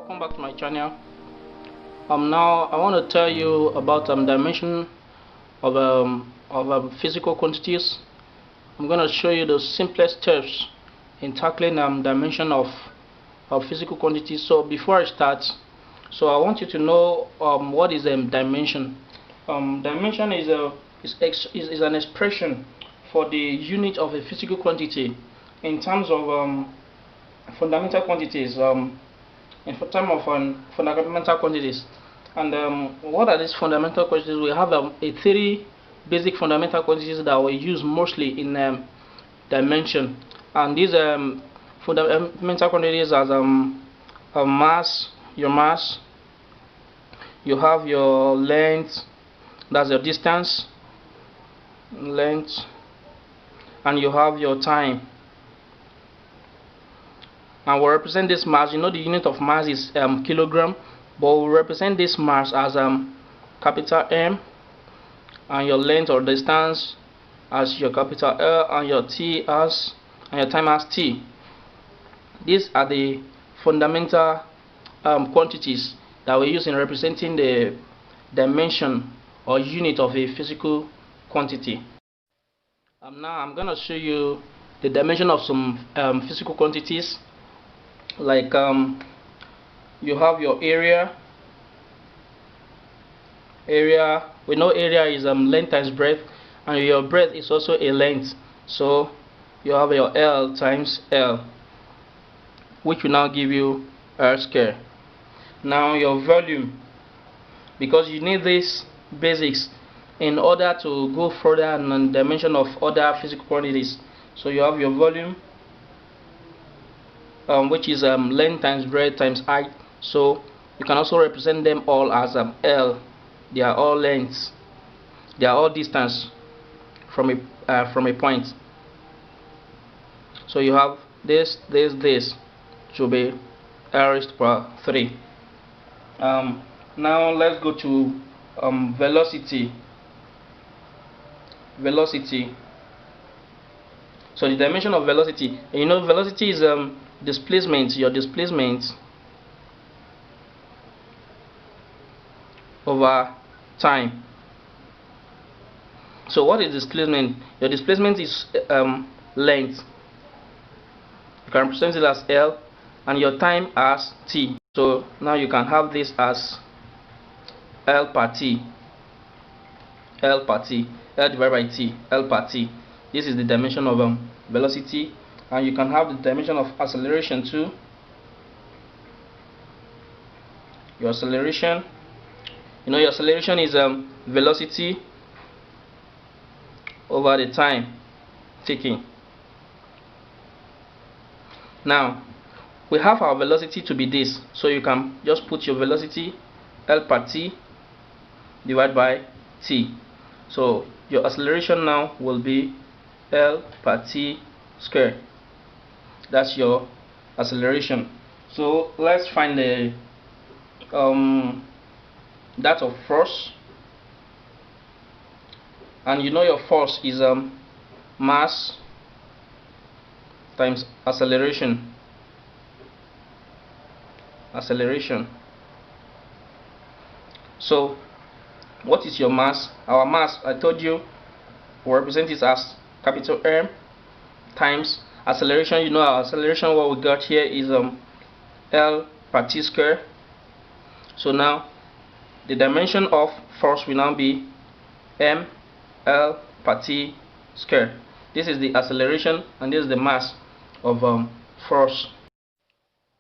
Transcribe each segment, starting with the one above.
welcome back to my channel. Now I want to tell you about dimension of physical quantities. I'm going to show you the simplest steps in tackling dimension of physical quantities. So before I start, I want you to know what is dimension. Dimension is an expression for the unit of a physical quantity in terms of fundamental quantities. In terms of fundamental quantities, and what are these fundamental quantities? We have three basic fundamental quantities that we use mostly in dimension, and these fundamental quantities are mass, your mass, you have your length, that's your distance, length, and you have your time. And we represent this mass. You know the unit of mass is kilogram, but we represent this mass as capital M, and your length or distance as your capital L, and your your time as T. These are the fundamental quantities that we use in representing the dimension or unit of a physical quantity. Now I'm gonna show you the dimension of some physical quantities. Like you have your area. We know area is length times breadth, and your breadth is also a length, so you have your L times L, which will now give you R square. Now your volume, because you need these basics in order to go further in the dimension of other physical quantities. So you have your volume, which is length times breadth times height. So you can also represent them all as L. They are all lengths. They are all distance from a point. So you have this to be L raised to power 3. Now let's go to velocity. So the dimension of velocity, you know, velocity is displacement, your displacement over time. So what is displacement? Your displacement is length. You can represent it as L, and your time as T. So now you can have this as L per T, L divided by T, L per T. This is the dimension of velocity. And you can have the dimension of acceleration too. Your acceleration, you know, your acceleration is velocity over the time taking. Now we have our velocity to be this, so you can just put your velocity L per T divided by T. So your acceleration now will be L per T square. That's your acceleration. So let's find the that of force, and you know your force is mass times acceleration. So what is your mass? Our mass, I told you, we represent it as capital M times acceleration. You know our acceleration, what we got here is L per T square. So now the dimension of force will now be M L per T square. This is the acceleration, and this is the mass of force.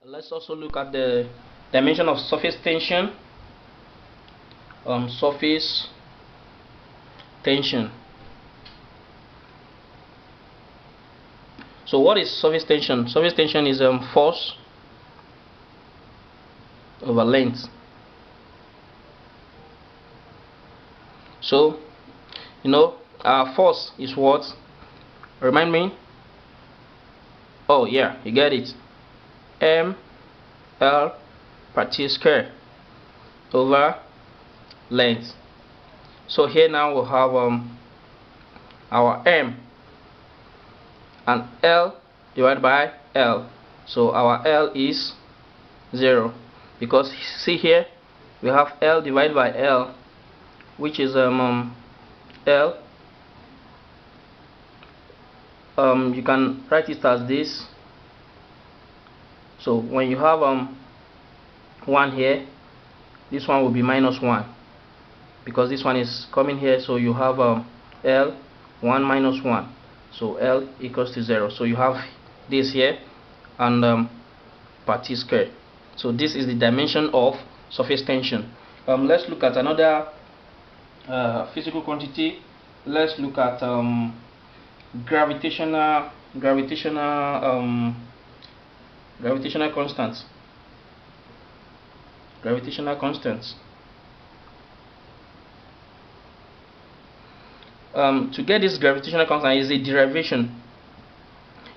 Let's also look at the dimension of surface tension. Surface tension. So what is surface tension? Surface tension is force over length. So you know our force is what? Remind me? Oh yeah, you get it. M L per T square over length. So here now we'll have our M and L divided by L. So our L is 0. because see here we have L divided by L, which is L. You can write it as this. So when you have 1 here, this one will be -1 because this one is coming here. So you have L 1 minus 1, so L equals to 0. So you have this here and per t square. So this is the dimension of surface tension. Let's look at another physical quantity. Let's look at gravitational constants. Gravitational constants. To get this gravitational constant is a derivation.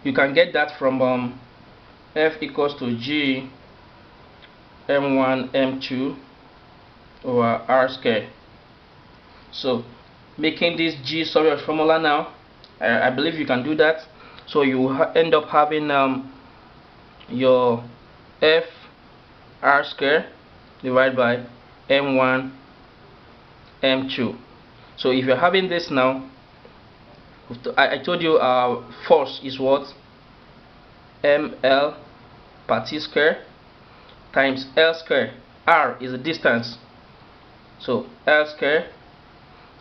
You can get that from F equals to G m1 m2 over r squared. So making this G solve formula now, I believe you can do that. So you end up having your F r squared divided by m1 m2. So if you're having this now, I told you our force is what? ml per t square times L square. R is the distance, so L square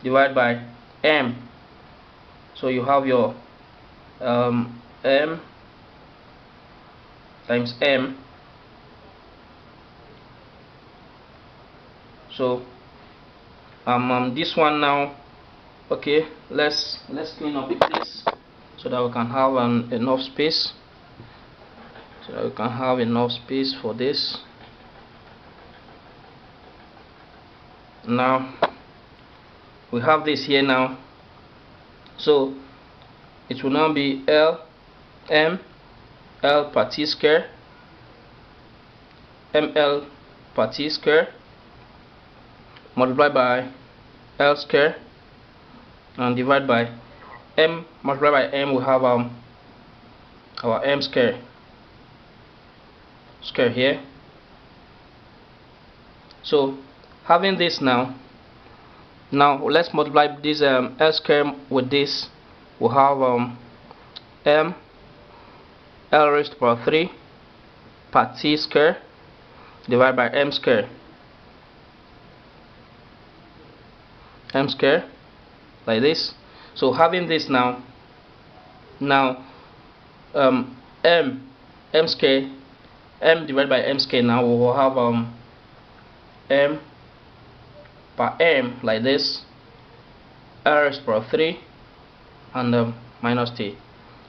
divided by m. So you have your m times m. So this one now, okay, let's clean up the place so that we can have enough space. For this. Now we have this here now, so it will now be L per t square, ml per t square multiplied by L square and divided by m multiplied by m. We have our m square here. So having this now let's multiply this L square with this. We'll have m L raised to power 3 per t square divided by m square like this. So having this now m square, m divided by m square. Now we will have m per m like this, r raised to power 3 and minus t.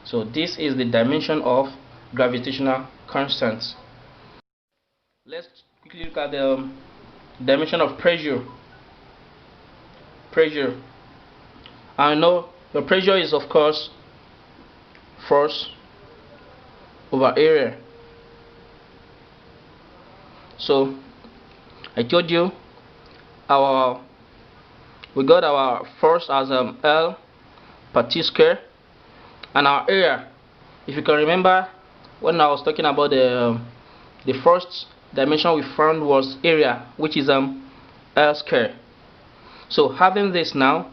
So this is the dimension of gravitational constants. Let's quickly look at the dimension of pressure. I know the pressure is of course force over area. So I told you we got our force as L per t square, and our area, if you can remember when I was talking about the first dimension we found was area, which is L square. So having this now,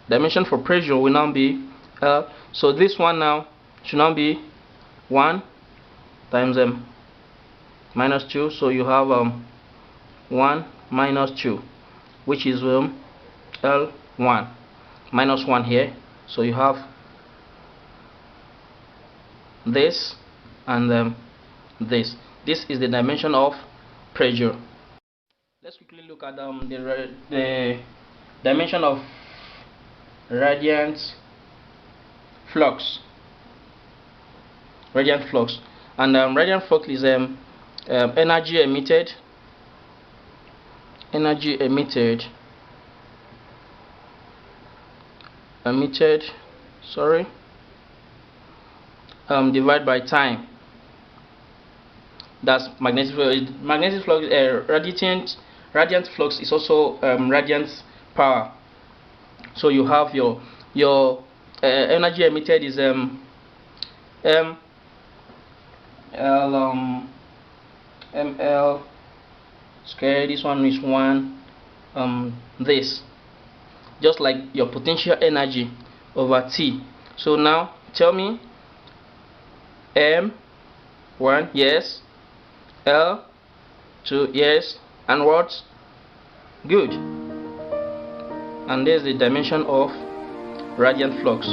dimension for pressure will now be L. So this one now should now be 1 times minus 2. So you have 1 minus 2, which is L1 minus 1 here. So you have this and this. This is the dimension of pressure. Let's quickly look at the dimension of radiant flux. And radiant flux is energy emitted divided by time. That's magnetic flux. Radiant flux is also radiant power. So you have your energy emitted is m L ml square. This one is 1 this, just like your potential energy over T. So now tell me, M 1, yes, L 2, yes, and what? Good. And there's the dimension of radiant flux.